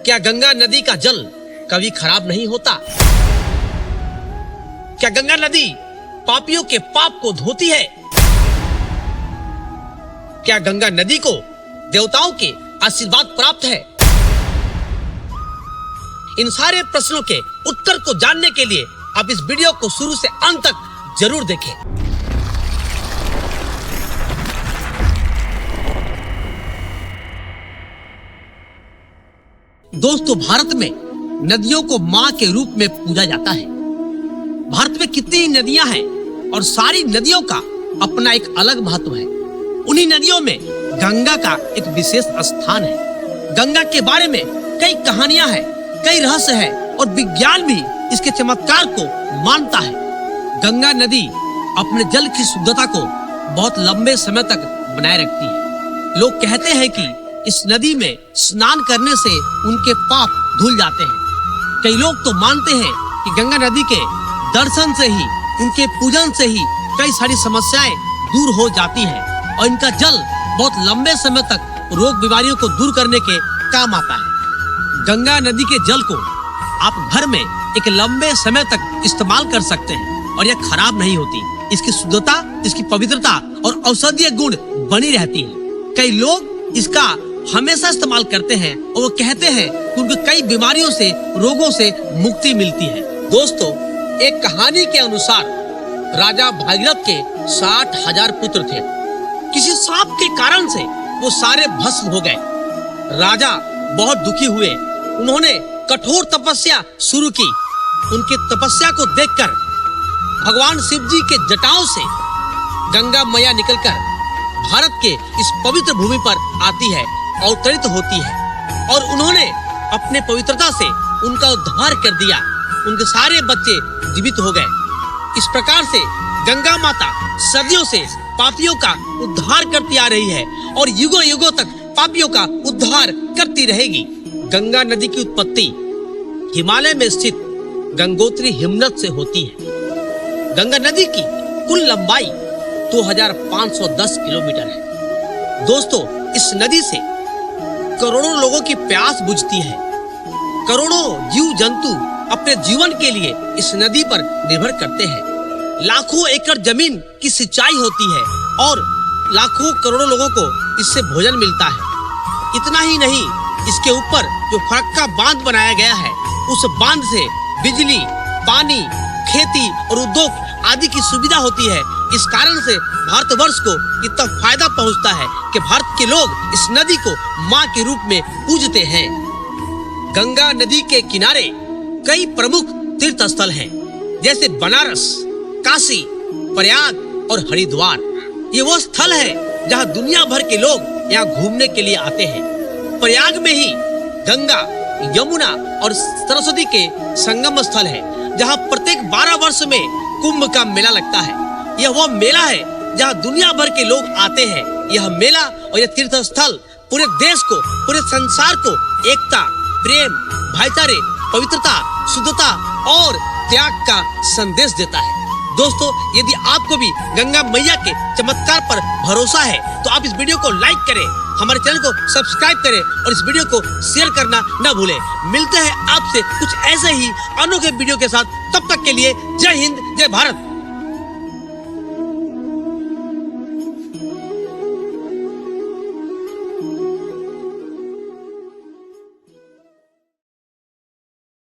क्या गंगा नदी का जल कभी खराब नहीं होता? क्या गंगा नदी पापियों के पाप को धोती है? क्या गंगा नदी को देवताओं के आशीर्वाद प्राप्त है? इन सारे प्रश्नों के उत्तर को जानने के लिए आप इस वीडियो को शुरू से अंत तक जरूर देखें। दोस्तों, भारत में नदियों को मां के रूप में पूजा जाता है। भारत में कितनी ही नदियां हैं और सारी नदियों का अपना एक अलग महत्व है। उन्हीं नदियों में गंगा का एक विशेष स्थान है। गंगा के बारे में कई कहानियां हैं, कई रहस्य हैं और विज्ञान भी इसके चमत्कार को मानता है। गंगा नदी अपने जल की शुद्धता को बहुत लंबे समय तक बनाए रखती है। लोग कहते हैं कि इस नदी में स्नान करने से उनके पाप धुल जाते हैं। कई लोग तो मानते हैं कि गंगा नदी के दर्शन से ही, उनके पूजन से ही कई सारी समस्याएं दूर हो जाती हैं और इनका जल बहुत लंबे समय तक रोग बीमारियों को दूर करने के काम आता है। गंगा नदी के जल को आप घर में एक लंबे समय तक इस्तेमाल कर सकते हैं और यह खराब नहीं होती। इसकी शुद्धता, इसकी पवित्रता और औषधीय गुण बनी रहती है। कई लोग इसका हमेशा इस्तेमाल करते हैं और वो कहते हैं कि उनको कई बीमारियों से, रोगों से मुक्ति मिलती है। दोस्तों, एक कहानी के अनुसार राजा भागीरथ के 60,000 पुत्र थे। किसी सांप के कारण से वो सारे भस्म हो गए। राजा बहुत दुखी हुए। उन्होंने कठोर तपस्या शुरू की। उनकी तपस्या को देखकर भगवान शिव जी के जटाओं से गंगा मैया निकलकर भारत के इस पवित्र भूमि पर आती है, अवतरित होती है और उन्होंने अपने पवित्रता से उनका उद्धार कर दिया। उनके सारे बच्चे जीवित हो गए। इस प्रकार से गंगा माता सदियों से पापियों का उद्धार करती आ रही है और युगों युगों तक पापियों का उद्धार करती रहेगी। गंगा नदी की उत्पत्ति हिमालय में स्थित गंगोत्री हिमनद से होती है। गंगा नदी की कुल लंबाई 2510 किलोमीटर है। दोस्तों, इस नदी से करोड़ों लोगों की प्यास बुझती है। करोड़ों जीव जंतु अपने जीवन के लिए इस नदी पर निर्भर करते हैं। लाखों एकड़ जमीन की सिंचाई होती है और लाखों करोड़ों लोगों को इससे भोजन मिलता है। इतना ही नहीं, इसके ऊपर जो फरक्का बांध बनाया गया है, उस बांध से बिजली, पानी, खेती और उद्योग आदि की सुविधा होती है। इस कारण से भारतवर्ष को इतना फायदा पहुंचता है कि भारत के लोग इस नदी को मां के रूप में पूजते हैं। गंगा नदी के किनारे कई प्रमुख तीर्थ स्थल हैं, जैसे बनारस, काशी, प्रयाग और हरिद्वार। ये वो स्थल है जहां दुनिया भर के लोग यहाँ घूमने के लिए आते हैं। प्रयाग में ही गंगा, यमुना और सरस्वती के संगम स्थल है, जहां प्रत्येक 12 वर्ष में कुंभ का मेला लगता है। यह वो मेला है जहां दुनिया भर के लोग आते हैं। यह मेला और यह तीर्थ स्थल पूरे देश को, पूरे संसार को एकता, प्रेम, भाईचारे, पवित्रता, शुद्धता और त्याग का संदेश देता है। दोस्तों, यदि आपको भी गंगा मैया के चमत्कार पर भरोसा है तो आप इस वीडियो को लाइक करें, हमारे चैनल को सब्सक्राइब करें और इस वीडियो को शेयर करना न भूलें। मिलते हैं आपसे कुछ ऐसे ही अनोखे वीडियो के साथ। तब तक के लिए जय हिंद, जय भारत।